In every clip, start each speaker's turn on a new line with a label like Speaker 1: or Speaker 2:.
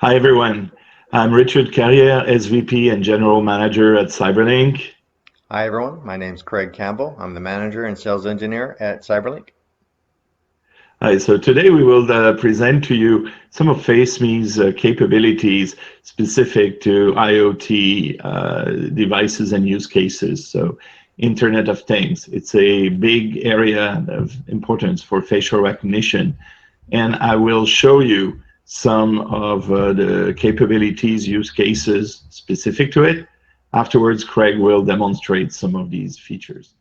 Speaker 1: Hi, everyone. I'm Richard Carrier, SVP and General Manager at CyberLink.
Speaker 2: Hi everyone, my name's Craig Campbell. I'm the manager and sales engineer at CyberLink.
Speaker 1: Hi, so today we will present to you some of FaceMe's capabilities specific to IoT devices and use cases. So Internet of Things, it's a big area of importance for facial recognition. And I will show you some of the capabilities, use cases specific to it. Afterwards, Craig will demonstrate some of these features.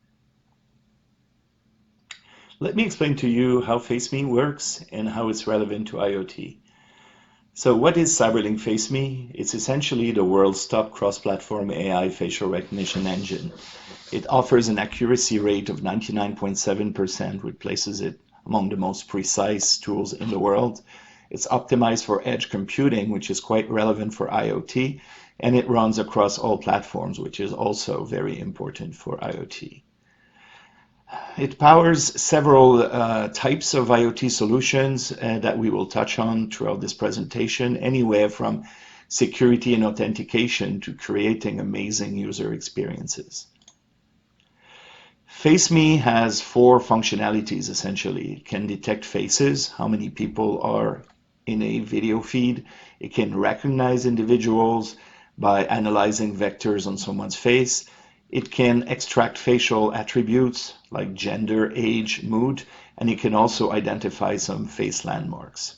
Speaker 1: Let me explain to you how FaceMe works and how it's relevant to IoT. So what is CyberLink FaceMe? It's essentially the world's top cross-platform AI facial recognition engine. It offers an accuracy rate of 99.7%, which places it among the most precise tools in the world. It's optimized for edge computing, which is quite relevant for IoT, and it runs across all platforms, which is also very important for IoT. It powers several types of IoT solutions that we will touch on throughout this presentation, anywhere from security and authentication to creating amazing user experiences. FaceMe has four functionalities essentially. It can detect faces, how many people are in a video feed. It can recognize individuals by analyzing vectors on someone's face. It can extract facial attributes like gender, age, mood, and it can also identify some face landmarks.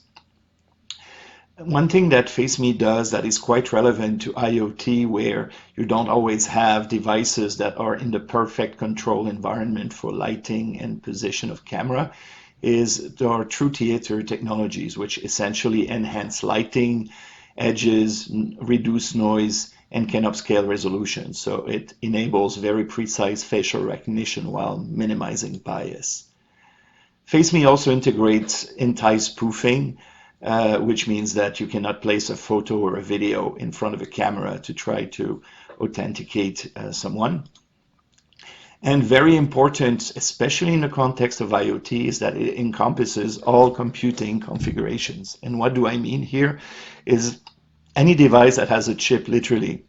Speaker 1: One thing that FaceMe does that is quite relevant to IoT, where you don't always have devices that are in the perfect control environment for lighting and position of camera, is there are true theater technologies which essentially enhance lighting, edges, reduce noise, and can upscale resolution. So it enables very precise facial recognition while minimizing bias. FaceMe also integrates anti-spoofing, which means that you cannot place a photo or a video in front of a camera to try to authenticate someone. And very important, especially in the context of IoT, is that it encompasses all computing configurations. And what do I mean here is any device that has a chip literally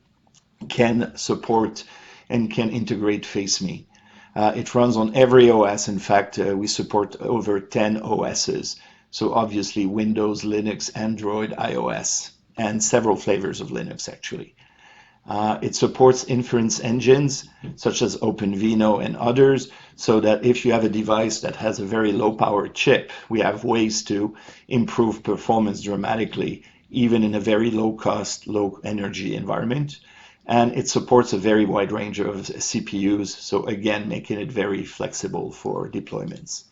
Speaker 1: can support and can integrate FaceMe. It runs on every OS. In fact, we support over 10 OSs. So obviously Windows, Linux, Android, iOS, and several flavors of Linux actually. It supports inference engines such as OpenVINOT and others, so that if you have a device that has a very low power chip, we have ways to improve performance dramatically, even in a very low cost, low energy environment. And it supports a very wide range of CPUs, so again, making it very flexible for deployments.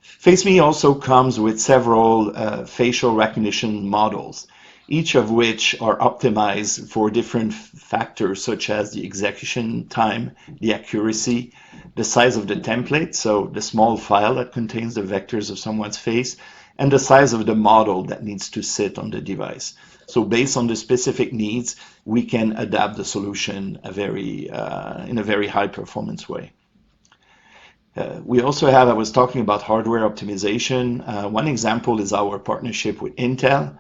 Speaker 1: FaceMe also comes with several facial recognition models, each of which are optimized for different factors such as the execution time, the accuracy, the size of the template, so the small file that contains the vectors of someone's face, and the size of the model that needs to sit on the device. So based on the specific needs, we can adapt the solution in a very high performance way. We also have, I was talking about hardware optimization. One example is our partnership with Intel.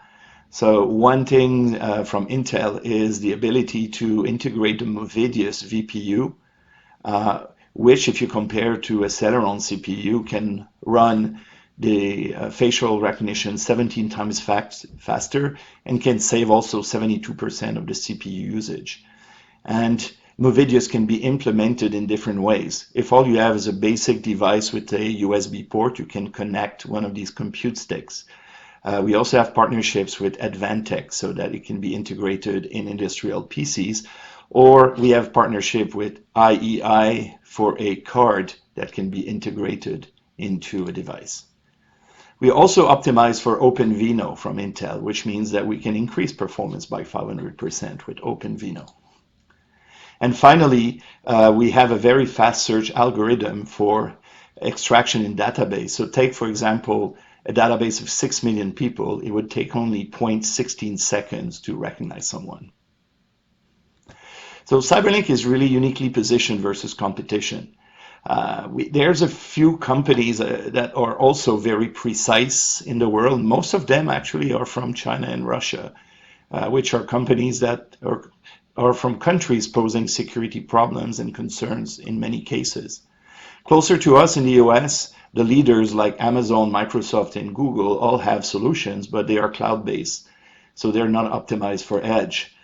Speaker 1: So one thing from Intel is the ability to integrate the Movidius VPU, which if you compare to a Celeron CPU can run the facial recognition 17 times faster and can save also 72% of the CPU usage. And Movidius can be implemented in different ways. If all you have is a basic device with a USB port, you can connect one of these compute sticks. We also have partnerships with Advantech so that it can be integrated in industrial PCs, or we have partnership with IEI for a card that can be integrated into a device. We also optimize for OpenVINOT from Intel, which means that we can increase performance by 500% with OpenVINOT. And finally, we have a very fast search algorithm for extraction in database. So take, for example, a database of 6 million people, it would take only 0.16 seconds to recognize someone. So CyberLink is really uniquely positioned versus competition. There's a few companies that are also very precise in the world. Most of them actually are from China and Russia, which are companies that are from countries posing security problems and concerns in many cases. Closer to us in the US, the leaders like Amazon, Microsoft, and Google all have solutions, but they are cloud-based, so they're not optimized for edge,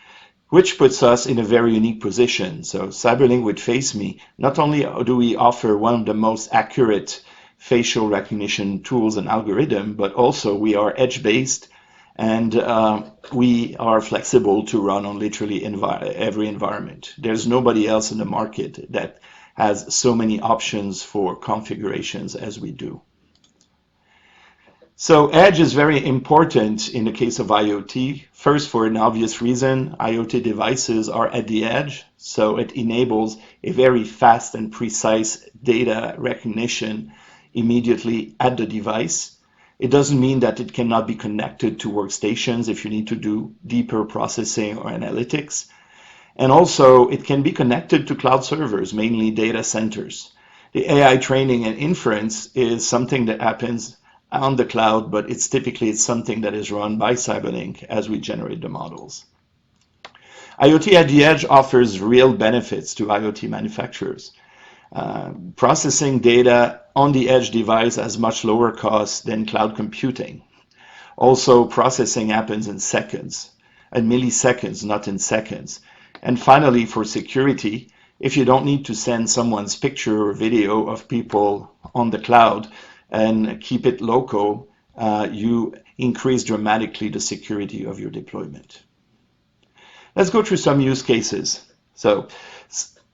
Speaker 1: which puts us in a very unique position. So CyberLink with FaceMe, not only do we offer one of the most accurate facial recognition tools and algorithm, but also we are edge-based and we are flexible to run on literally every environment. There's nobody else in the market that has so many options for configurations as we do. So edge is very important in the case of IoT. First, for an obvious reason, IoT devices are at the edge, so it enables a very fast and precise data recognition immediately at the device. It doesn't mean that it cannot be connected to workstations if you need to do deeper processing or analytics. And also, it can be connected to cloud servers, mainly data centers. The AI training and inference is something that happens on the cloud, but it's typically something that is run by CyberLink as we generate the models. IoT at the edge offers real benefits to IoT manufacturers. Processing data on the edge device has much lower costs than cloud computing. Also, processing happens in seconds, in milliseconds, not in seconds. And finally, for security, if you don't need to send someone's picture or video of people on the cloud and keep it local, you increase dramatically the security of your deployment. Let's go through some use cases. So,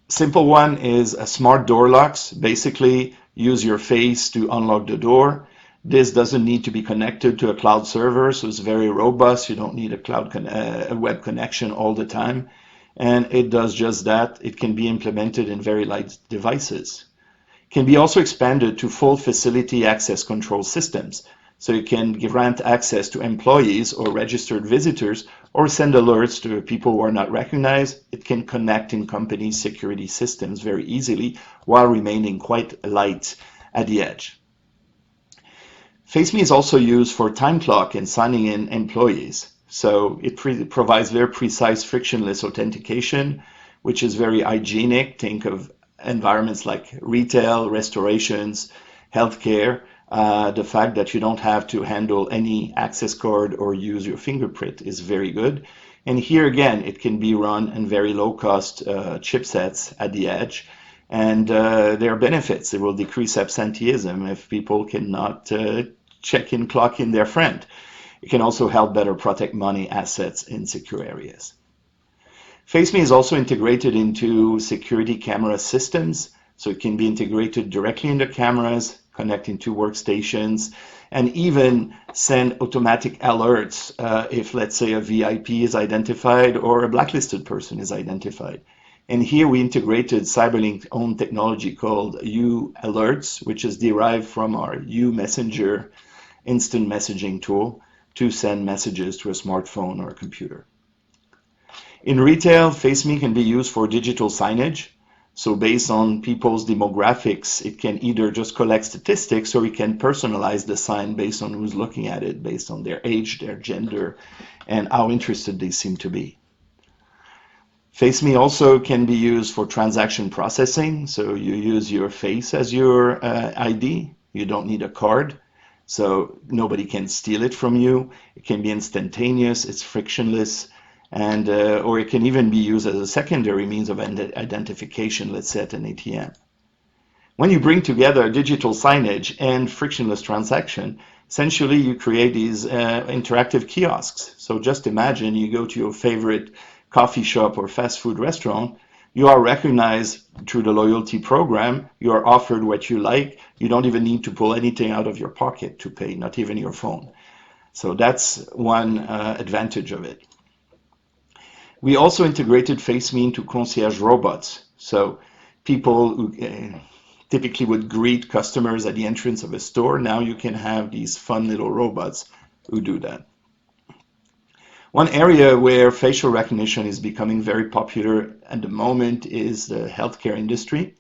Speaker 1: simple one is a smart door locks. Basically, use your face to unlock the door. This doesn't need to be connected to a cloud server, so it's very robust. You don't need a web connection all the time. And it does just that. It can be implemented in very light devices. It can be also expanded to full facility access control systems. So you can grant access to employees or registered visitors or send alerts to people who are not recognized. It can connect in company security systems very easily while remaining quite light at the edge. FaceMe is also used for time clock and signing in employees. So it provides very precise frictionless authentication, which is very hygienic. Think of environments like retail, restorations, healthcare. The fact that you don't have to handle any access card or use your fingerprint is very good. And here again, it can be run in very low cost chipsets at the edge. And there are benefits. It will decrease absenteeism if people cannot check in, clock in their friend. It can also help better protect money assets in secure areas. FaceMe is also integrated into security camera systems, so it can be integrated directly into cameras, connecting to workstations, and even send automatic alerts if, let's say, a VIP is identified or a blacklisted person is identified. And here we integrated CyberLink's own technology called U-Alerts, which is derived from our U-Messenger instant messaging tool to send messages to a smartphone or a computer. In retail, FaceMe can be used for digital signage. So based on people's demographics, it can either just collect statistics or it can personalize the sign based on who's looking at it, based on their age, their gender, and how interested they seem to be. FaceMe also can be used for transaction processing. So you use your face as your ID. You don't need a card. So nobody can steal it from you. It can be instantaneous, it's frictionless, and or it can even be used as a secondary means of identification, let's say at an ATM. When you bring together digital signage and frictionless transaction, essentially you create these interactive kiosks. So just imagine you go to your favorite coffee shop or fast food restaurant, you are recognized through the loyalty program, you are offered what you like, you don't even need to pull anything out of your pocket to pay, not even your phone. So that's one advantage of it. We also integrated FaceMe into Concierge Robots. So people who typically would greet customers at the entrance of a store, now you can have these fun little robots who do that. One area where facial recognition is becoming very popular at the moment is the healthcare industry.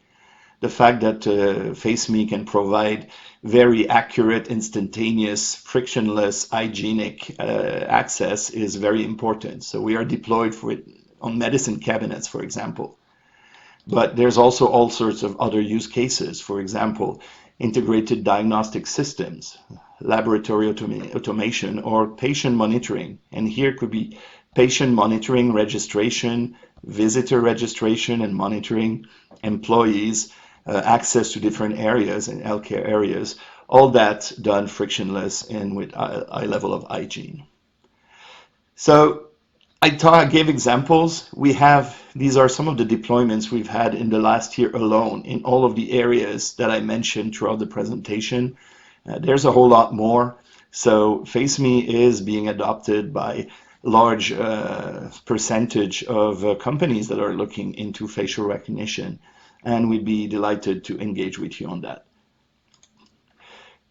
Speaker 1: the fact that FaceMe can provide very accurate, instantaneous, frictionless, hygienic access is very important. So we are deployed for it on medicine cabinets, for example. But there's also all sorts of other use cases. For example, integrated diagnostic systems, laboratory automation, or patient monitoring. And here could be patient monitoring, registration, visitor registration and monitoring, employees, access to different areas and healthcare areas, all that done frictionless and with a high level of hygiene. So I gave examples. These are some of the deployments we've had in the last year alone in all of the areas that I mentioned throughout the presentation. There's a whole lot more. So FaceMe is being adopted by a large percentage of companies that are looking into facial recognition, and we'd be delighted to engage with you on that.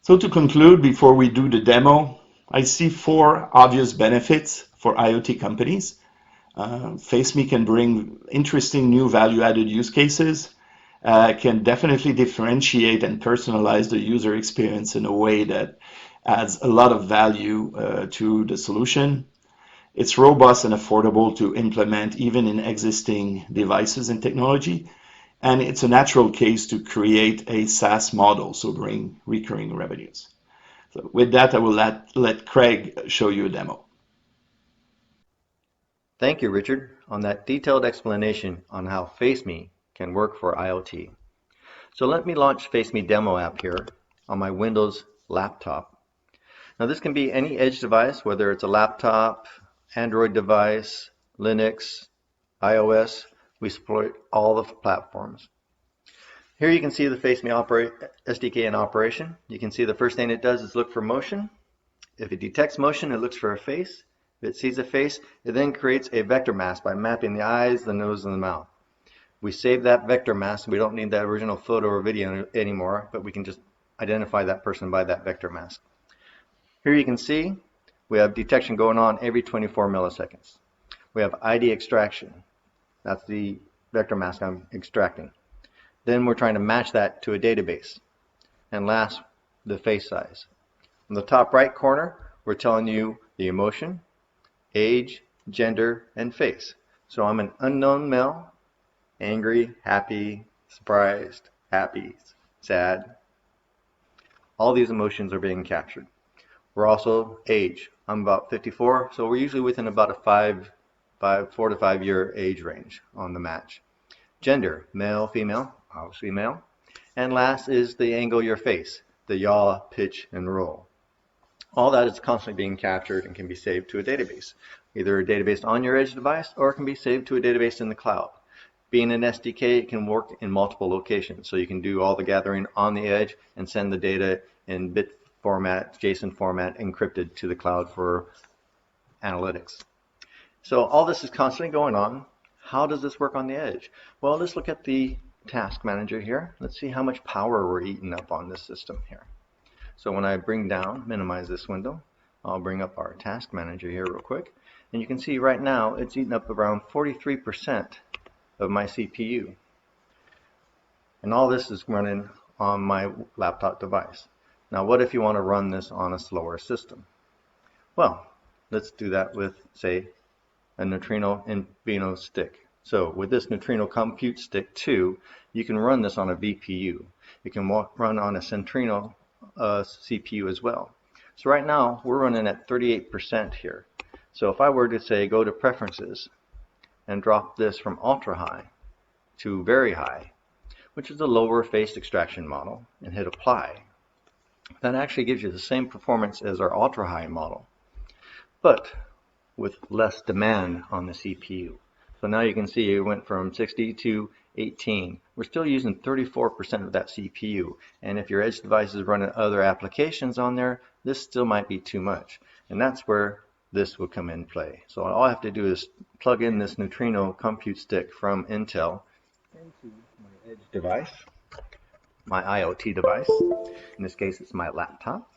Speaker 1: So to conclude, before we do the demo, I see 4 obvious benefits for IoT companies. FaceMe can bring interesting new value-added use cases, can definitely differentiate and personalize the user experience in a way that adds a lot of value to the solution. It's robust and affordable to implement even in existing devices and technology. And it's a natural case to create a SaaS model, so bring recurring revenues. So with that, I will let Craig show you a demo.
Speaker 2: Thank you, Richard, on that detailed explanation on how FaceMe can work for IoT. So let me launch FaceMe demo app here on my Windows laptop. Now this can be any edge device, whether it's a laptop, Android device, Linux, iOS. We support all the platforms. Here you can see the FaceMe SDK in operation. You can see the first thing it does is look for motion. If it detects motion, it looks for a face. If it sees a face, it then creates a vector mask by mapping the eyes, the nose, and the mouth. We save that vector mask. We don't need that original photo or video anymore, but we can just identify that person by that vector mask. Here you can see we have detection going on every 24 milliseconds. We have ID extraction. That's the vector mask I'm extracting. Then we're trying to match that to a database. And last, the face size. In the top right corner, we're telling you the emotion, age, gender, and face. So I'm an unknown male, angry, happy, surprised, happy, sad. All these emotions are being captured. We're also age. I'm about 54, so we're usually within about a 4 to 5 year age range on the match. Gender, male, female, obviously male. And last is the angle of your face, the yaw, pitch, and roll. All that is constantly being captured and can be saved to a database, either a database on your edge device or it can be saved to a database in the cloud. Being an SDK, it can work in multiple locations, so you can do all the gathering on the edge and send the data in bit format, JSON format, encrypted to the cloud for analytics. So all this is constantly going on. How does this work on the edge? Well, let's look at the task manager here. Let's see how much power we're eating up on this system here. So when I bring down, minimize this window, I'll bring up our task manager here real quick. And you can see right now it's eating up around 43% of my CPU. And all this is running on my laptop device. Now what if you want to run this on a slower system? Well, let's do that with, say, a Neutrino FaceMe stick. So with this Neutrino Compute Stick 2, you can run this on a VPU. You can run on a Centrino CPU as well. So right now we're running at 38% here. So if I were to say go to preferences and drop this from ultra high to very high, which is a lower face extraction model, and hit apply, that actually gives you the same performance as our ultra high model, but with less demand on the CPU. So now you can see it went from 60 to 18. We're still using 34% of that CPU, and if your edge device is running other applications on there, this still might be too much, and that's where this will come in play. So all I have to do is plug in this Neutrino Compute Stick from Intel into my edge device, my IoT device. In this case, it's my laptop.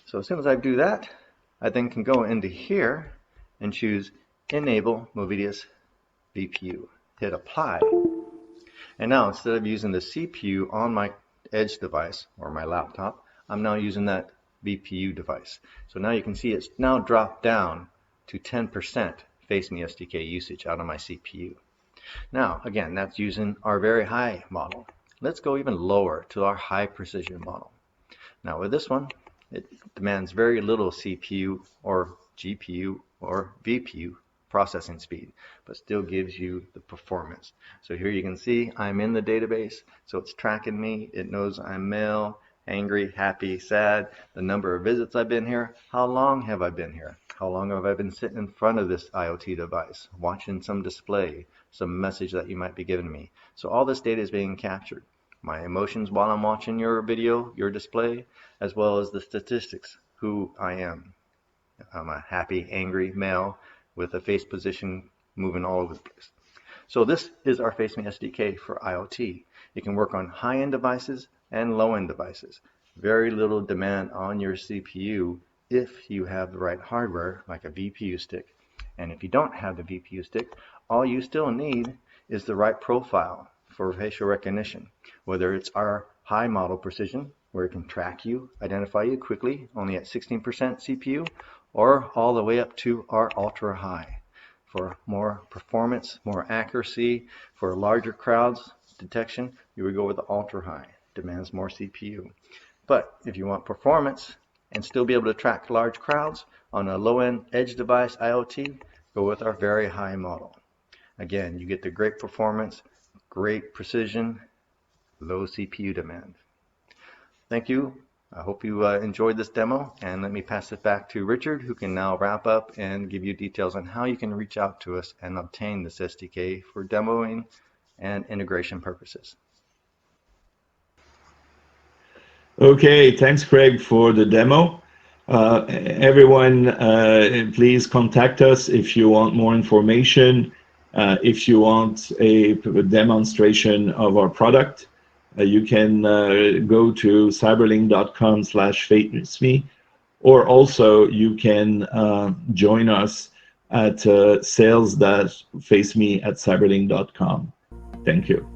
Speaker 2: So as soon as I do that, I then can go into here and choose Enable Movidius VPU. Hit apply. And now instead of using the CPU on my edge device or my laptop, I'm now using that VPU device. So now you can see it's now dropped down to 10% FaceMe SDK usage out of my CPU. Now, again, that's using our very high model. Let's go even lower to our high precision model. Now with this one, it demands very little CPU or GPU or VPU processing speed, but still gives you the performance. So here you can see I'm in the database, so it's tracking me. It knows I'm male, angry, happy, sad, the number of visits I've been here, how long have I been here, how long have I been sitting in front of this IoT device, watching some display, some message that you might be giving me. So all this data is being captured. My emotions while I'm watching your video, your display, as well as the statistics, who I am. I'm a happy, angry male with a face position moving all over the place. So this is our FaceMe SDK for IoT. It can work on high-end devices and low-end devices. Very little demand on your CPU if you have the right hardware, like a VPU stick. And if you don't have the VPU stick, all you still need is the right profile for facial recognition, whether it's our high model precision, where it can track you, identify you quickly, only at 16% CPU, or all the way up to our ultra high. For more performance, more accuracy, for larger crowds detection, you would go with the ultra high, demands more CPU. But if you want performance and still be able to track large crowds on a low-end edge device IoT, go with our very high model. Again, you get the great performance, great precision, low CPU demand. Thank you. I hope you enjoyed this demo, and let me pass it back to Richard, who can now wrap up and give you details on how you can reach out to us and obtain this SDK for demoing and integration purposes.
Speaker 1: Okay, thanks, Craig, for the demo. Everyone, please contact us if you want more information, if you want a demonstration of our product. You can go to cyberlink.com/FaceMe, or also you can join us at sales.faceme@cyberlink.com. Thank you.